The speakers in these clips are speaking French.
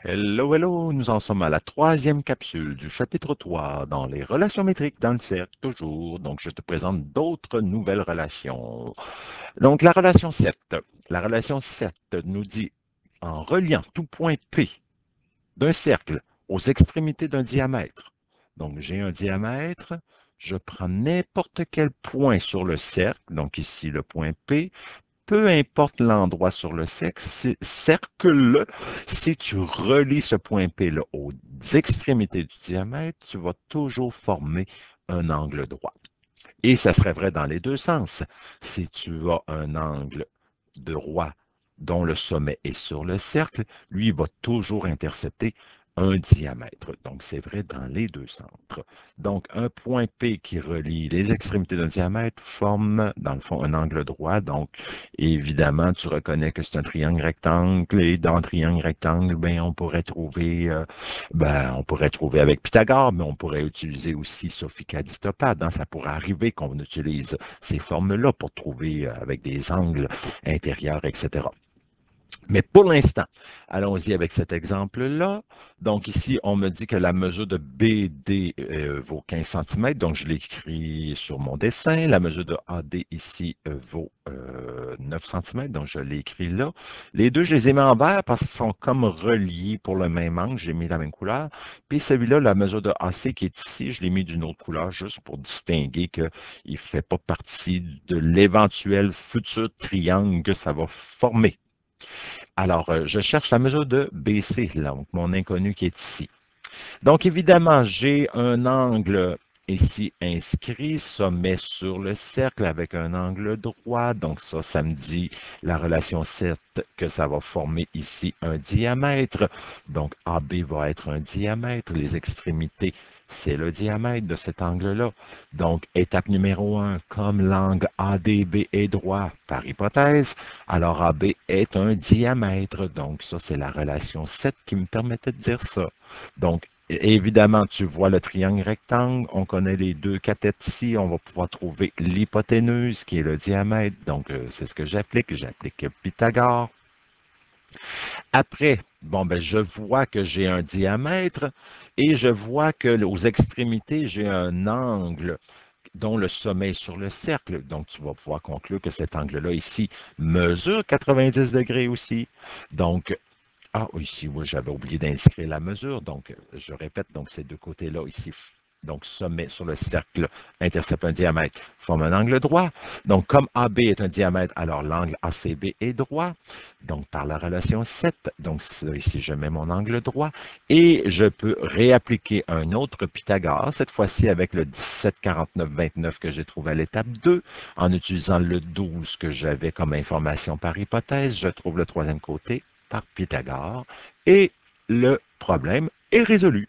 Hello, hello, nous en sommes à la troisième capsule du chapitre 3 dans les relations métriques dans le cercle, toujours. Donc, je te présente d'autres nouvelles relations. Donc, la relation 7. La relation 7 nous dit, en reliant tout point P d'un cercle aux extrémités d'un diamètre. Donc, j'ai un diamètre, je prends n'importe quel point sur le cercle, donc ici le point P, peu importe l'endroit sur le cercle, si tu relis ce point P-là aux extrémités du diamètre, tu vas toujours former un angle droit. Et ça serait vrai dans les deux sens. Si tu as un angle droit dont le sommet est sur le cercle, lui va toujours intercepter un diamètre. Donc, c'est vrai dans les deux centres. Donc, un point P qui relie les extrémités d'un diamètre forme, dans le fond, un angle droit. Donc, évidemment, tu reconnais que c'est un triangle rectangle. Et dans un triangle rectangle, ben, on pourrait trouver avec Pythagore, mais on pourrait utiliser aussi Sophie Cadistopade. Hein. Ça pourrait arriver qu'on utilise ces formes-là pour trouver avec des angles intérieurs, etc. Mais pour l'instant, allons-y avec cet exemple-là. Donc ici, on me dit que la mesure de BD vaut 15 cm, donc je l'écris sur mon dessin. La mesure de AD ici vaut 9 cm, donc je l'écris là. Les deux, je les ai mis en vert parce qu'ils sont comme reliés pour le même angle, je les ai mis de la même couleur. Puis celui-là, la mesure de AC qui est ici, je l'ai mis d'une autre couleur juste pour distinguer qu'il ne fait pas partie de l'éventuel futur triangle que ça va former. Alors, je cherche la mesure de BC, donc mon inconnu qui est ici. Donc, évidemment, j'ai un angle ici inscrit, sommet sur le cercle avec un angle droit. Donc, ça me dit la relation 7 que ça va former ici un diamètre. Donc, AB va être un diamètre. Les extrémités, c'est le diamètre de cet angle-là. Donc, étape numéro 1, comme l'angle ADB est droit par hypothèse, alors AB est un diamètre. Donc, ça, c'est la relation 7 qui me permettait de dire ça. Donc, évidemment, tu vois le triangle rectangle, on connaît les deux cathètes ici, on va pouvoir trouver l'hypoténuse qui est le diamètre, donc c'est ce que j'applique Pythagore. Après, je vois que j'ai un diamètre et je vois que aux extrémités, j'ai un angle dont le sommet est sur le cercle. Donc, tu vas pouvoir conclure que cet angle-là ici mesure 90 degrés aussi. Donc, ici, oui, j'avais oublié d'inscrire la mesure. Donc, je répète, donc ces deux côtés-là, ici, donc sommet sur le cercle, intercepte un diamètre, forme un angle droit. Donc, comme AB est un diamètre, alors l'angle ACB est droit. Donc, par la relation 7, donc ici, je mets mon angle droit. Et je peux réappliquer un autre Pythagore, cette fois-ci avec le 17, 49, 29 que j'ai trouvé à l'étape 2, en utilisant le 12 que j'avais comme information par hypothèse. Je trouve le troisième côté par Pythagore et le problème est résolu.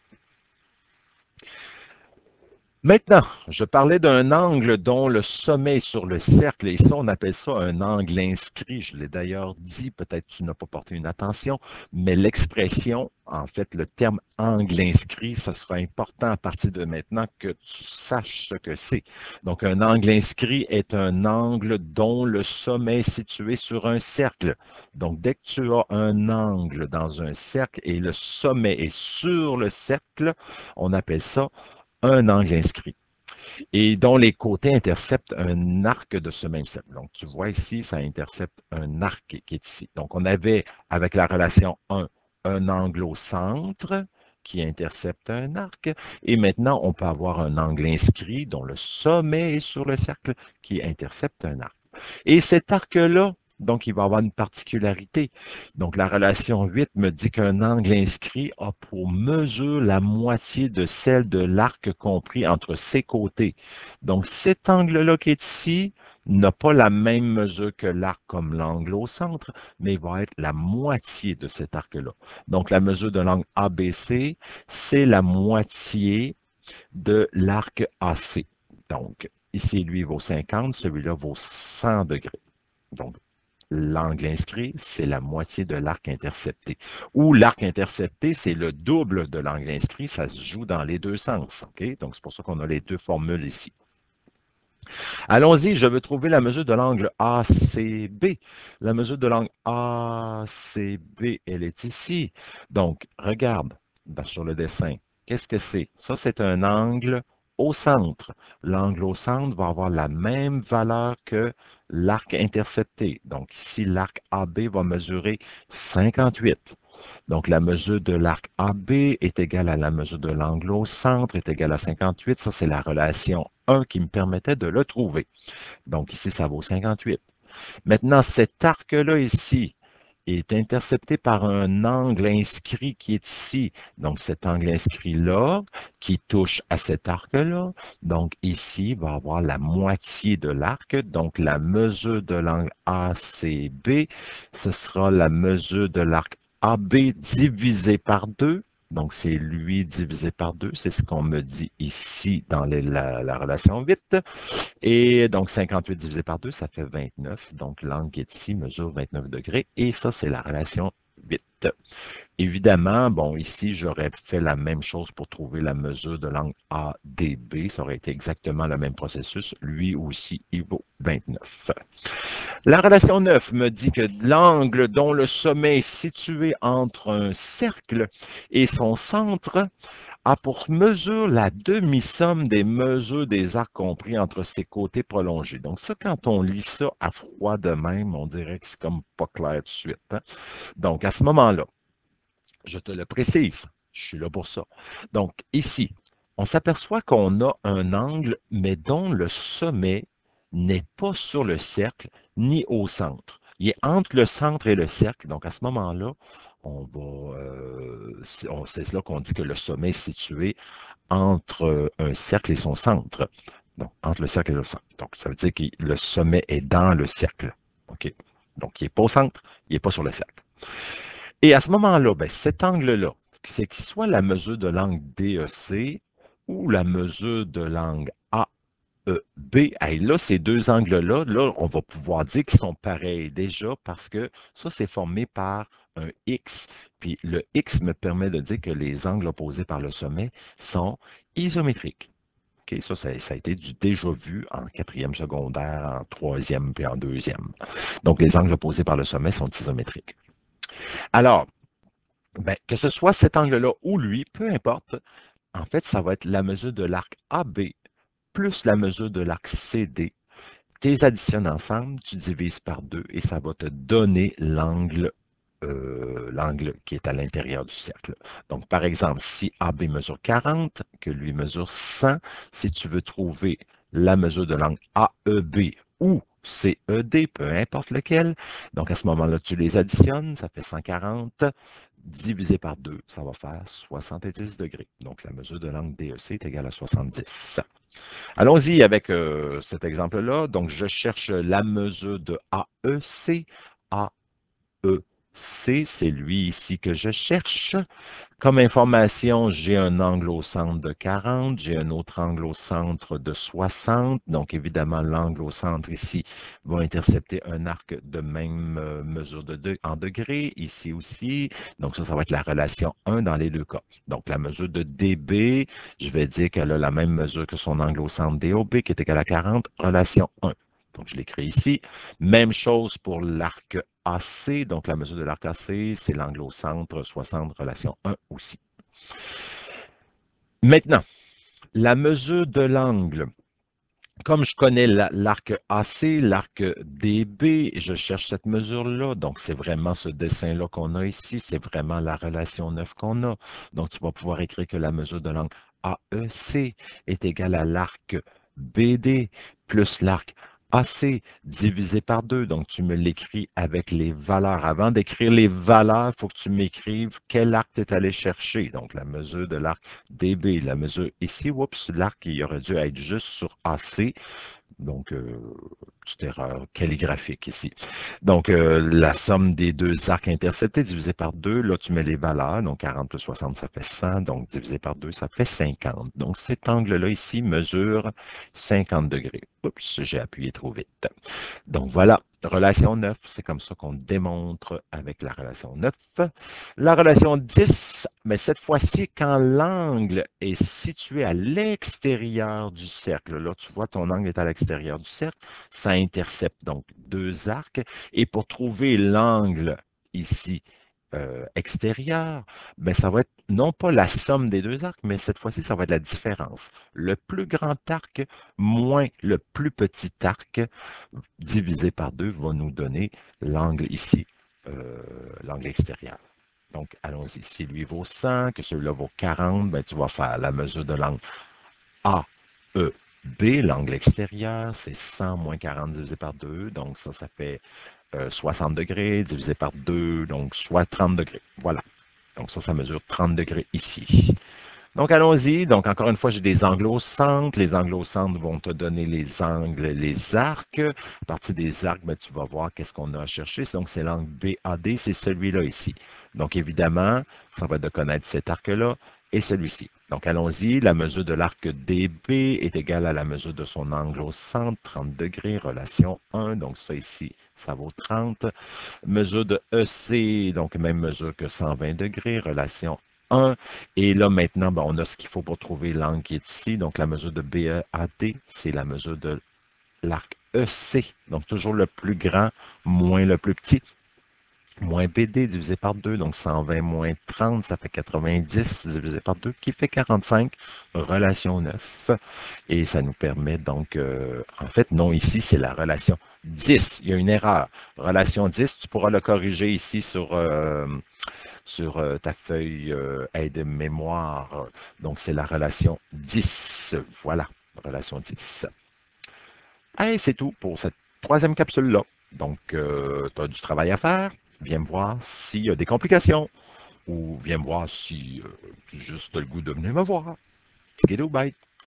Maintenant, je parlais d'un angle dont le sommet est sur le cercle, et ça, on appelle ça un angle inscrit. Je l'ai d'ailleurs dit, peut-être tu n'as pas porté une attention, mais l'expression, en fait, le terme angle inscrit, ce sera important à partir de maintenant que tu saches ce que c'est. Donc, un angle inscrit est un angle dont le sommet est situé sur un cercle. Donc, dès que tu as un angle dans un cercle et le sommet est sur le cercle, on appelle ça un angle inscrit et dont les côtés interceptent un arc de ce même cercle. Donc, tu vois ici, ça intercepte un arc qui est ici. Donc, on avait, avec la relation 1, un angle au centre qui intercepte un arc. Et maintenant, on peut avoir un angle inscrit dont le sommet est sur le cercle qui intercepte un arc. Et cet arc-là, donc, il va avoir une particularité. Donc, la relation 8 me dit qu'un angle inscrit a pour mesure la moitié de celle de l'arc compris entre ses côtés. Donc, cet angle-là qui est ici n'a pas la même mesure que l'arc comme l'angle au centre, mais il va être la moitié de cet arc-là. Donc, la mesure de l'angle ABC, c'est la moitié de l'arc AC. Donc, ici, lui vaut 50, celui-là vaut 100 degrés. Donc, l'angle inscrit, c'est la moitié de l'arc intercepté. Ou l'arc intercepté, c'est le double de l'angle inscrit. Ça se joue dans les deux sens. Okay? Donc, c'est pour ça qu'on a les deux formules ici. Allons-y, je veux trouver la mesure de l'angle ACB. La mesure de l'angle ACB, elle est ici. Donc, regarde sur le dessin. Qu'est-ce que c'est? Ça, c'est un angle au centre. L'angle au centre va avoir la même valeur que l'arc intercepté. Donc, ici, l'arc AB va mesurer 58. Donc, la mesure de l'arc AB est égale à la mesure de l'angle au centre, est égale à 58. Ça, c'est la relation 1 qui me permettait de le trouver. Donc, ici, ça vaut 58. Maintenant, cet arc-là ici est intercepté par un angle inscrit qui est ici. Donc, cet angle inscrit-là qui touche à cet arc-là. Donc, ici, il va avoir la moitié de l'arc. Donc, la mesure de l'angle ACB, ce sera la mesure de l'arc AB divisé par 2. Donc, c'est lui divisé par 2. C'est ce qu'on me dit ici dans la relation 8. Et donc, 58 divisé par 2, ça fait 29. Donc, l'angle qui est ici mesure 29 degrés. Et ça, c'est la relation 8. Évidemment, bon, ici, j'aurais fait la même chose pour trouver la mesure de l'angle ADB. Ça aurait été exactement le même processus. Lui aussi, il vaut 29. La relation 9 me dit que l'angle dont le sommet est situé entre un cercle et son centre a pour mesure la demi-somme des mesures des arcs compris entre ses côtés prolongés. Donc ça, quand on lit ça à froid de même, on dirait que c'est comme pas clair tout de suite. Hein? Donc à ce moment-là, je te le précise, je suis là pour ça. Donc ici, on s'aperçoit qu'on a un angle, mais dont le sommet n'est pas sur le cercle ni au centre. Il est entre le centre et le cercle. Donc à ce moment-là, c'est là qu'on dit que le sommet est situé entre un cercle et son centre. Donc, entre le cercle et le centre. Donc, ça veut dire que le sommet est dans le cercle. OK? Donc, il n'est pas au centre, il n'est pas sur le cercle. Et à ce moment-là, ben, cet angle-là, c'est qu'il soit la mesure de l'angle DEC ou la mesure de l'angle AEB. Hey, là, ces deux angles-là, là, on va pouvoir dire qu'ils sont pareils déjà parce que ça, c'est formé par un X. Puis le X me permet de dire que les angles opposés par le sommet sont isométriques. OK, ça a été déjà vu en quatrième secondaire, en troisième puis en deuxième. Donc, les angles opposés par le sommet sont isométriques. Alors, ben, que ce soit cet angle-là ou lui, peu importe, en fait, ça va être la mesure de l'arc AB plus la mesure de l'arc CD. Tu les additionnes ensemble, tu divises par 2 et ça va te donner l'angle qui est à l'intérieur du cercle. Donc, par exemple, si AB mesure 40, que lui mesure 100, si tu veux trouver la mesure de l'angle AEB ou CED, peu importe lequel, donc à ce moment-là, tu les additionnes, ça fait 140, divisé par 2, ça va faire 70 degrés. Donc, la mesure de l'angle DEC est égale à 70. Allons-y avec cet exemple-là. Donc, je cherche la mesure de AEC. AEC, c'est lui ici que je cherche. Comme information, j'ai un angle au centre de 40, j'ai un autre angle au centre de 60. Donc, évidemment, l'angle au centre ici va intercepter un arc de même mesure en degrés, ici aussi. Donc, ça va être la relation 1 dans les deux cas. Donc, la mesure de DB, je vais dire qu'elle a la même mesure que son angle au centre DOB, qui est égal à 40, relation 1. Donc, je l'écris ici. Même chose pour l'arc AC. Donc, la mesure de l'arc AC, c'est l'angle au centre, 60, relation 1 aussi. Maintenant, la mesure de l'angle. Comme je connais l'arc AC, l'arc DB, je cherche cette mesure-là. Donc, c'est vraiment ce dessin-là qu'on a ici. C'est vraiment la relation 9 qu'on a. Donc, tu vas pouvoir écrire que la mesure de l'angle AEC est égale à l'arc BD plus l'arc AC divisé par 2. Donc, tu me l'écris avec les valeurs. Avant d'écrire les valeurs, il faut que tu m'écrives quel arc tu es allé chercher. Donc, la mesure de l'arc DB, la mesure ici, oups, l'arc, il aurait dû être juste sur AC. Donc, petite erreur calligraphique ici. Donc, la somme des deux arcs interceptés divisé par 2, là, tu mets les valeurs. Donc, 40 plus 60, ça fait 100. Donc, divisé par 2, ça fait 50. Donc, cet angle-là ici mesure 50 degrés. Oups, j'ai appuyé trop vite. Donc, voilà. Relation 9, c'est comme ça qu'on démontre avec la relation 9. La relation 10, mais cette fois-ci, quand l'angle est situé à l'extérieur du cercle, là, tu vois, ton angle est à l'extérieur du cercle, ça intercepte donc deux arcs. Et pour trouver l'angle ici extérieur, ben, ça va être non pas la somme des deux arcs, mais cette fois-ci, ça va être la différence. Le plus grand arc moins le plus petit arc divisé par 2 va nous donner l'angle ici, l'angle extérieur. Donc, allons-y. Si lui vaut 100, que celui-là vaut 40, ben, tu vas faire la mesure de l'angle AEB, l'angle extérieur, c'est 100 moins 40 divisé par 2. Donc, ça fait 60 degrés divisé par 2, donc soit 30 degrés. Voilà. Donc, ça mesure 30 degrés ici. Donc, allons-y. Donc, encore une fois, j'ai des angles au centre. Les angles au centre vont te donner les angles, les arcs. À partir des arcs, ben, tu vas voir qu'est-ce qu'on a à chercher. Donc, c'est l'angle BAD, c'est celui-là ici. Donc, évidemment, ça va être de connaître cet arc-là et celui-ci. Donc, allons-y. La mesure de l'arc DB est égale à la mesure de son angle au centre, 30 degrés, relation 1. Donc, ça ici, ça vaut 30. Mesure de EC, donc même mesure que 120 degrés, relation 1. Et là, maintenant, ben, on a ce qu'il faut pour trouver l'angle qui est ici. Donc, la mesure de BAD, c'est la mesure de l'arc EC. Donc, toujours le plus grand moins le plus petit. Moins BD divisé par 2, donc 120 moins 30, ça fait 90 divisé par 2, qui fait 45, relation 9. Et ça nous permet donc, en fait, non, ici, c'est la relation 10. Il y a une erreur. Relation 10, tu pourras le corriger ici sur ta feuille aide-mémoire. Donc, c'est la relation 10. Voilà, relation 10. Et c'est tout pour cette troisième capsule-là. Donc, tu as du travail à faire. Viens me voir s'il y a des complications ou viens me voir si tu juste as le goût de venir me voir. Skidoo, bye!